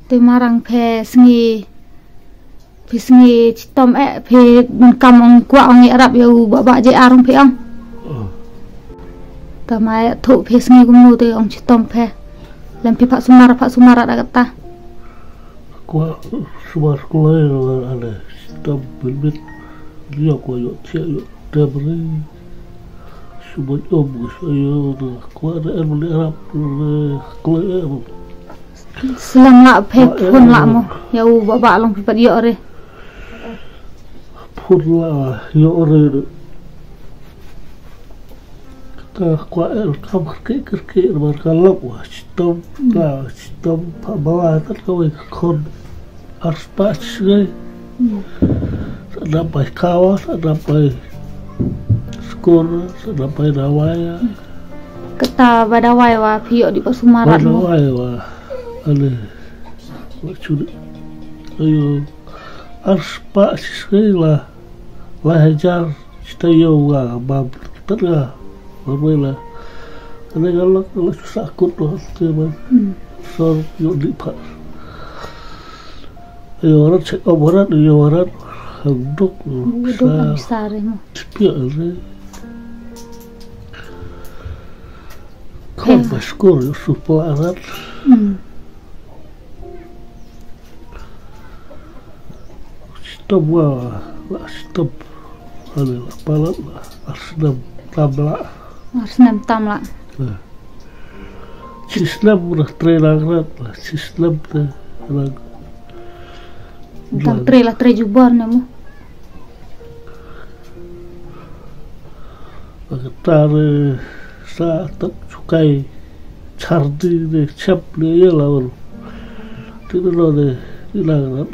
tôi marang phe sngi tom phe mình cầm ông qua ông nghe rap yêu bà dễ arong phe ông ta mai thụ phe sngi cũng mua tôi ông tom phe làm phe Pak Sumara đã kata qua Sumara rồi ada tom berbit dia qua yo cia yo dabri subot om ayo qua ada beli Arab kalau selang lak phe pun lak mo ya u baba long phe yo re pun la yo re ta qua kam kerke berkalap wah citom bawa kan kau kon arspas gay sampai kawas sampai skor sampai dawaya kata badawai wa pio di Pak Sumara mo badawai wa ale lucu ayo arspas gay lah hajar kita yo wa bab terga berbela karena kalau sakut loh teman sor yuk lipat ayo orang cek obaran ayo orang untuk besar mo tipia le kau berskor yuk supelarat stop wah stop ada palat asnam tabla Arsenal tam lah. Sistem udah terangkat lah, sistem terang. Tam tre jubar nemu. Agar saat cukai cardi deh cap dia lawan. Tidak loh deh hilang.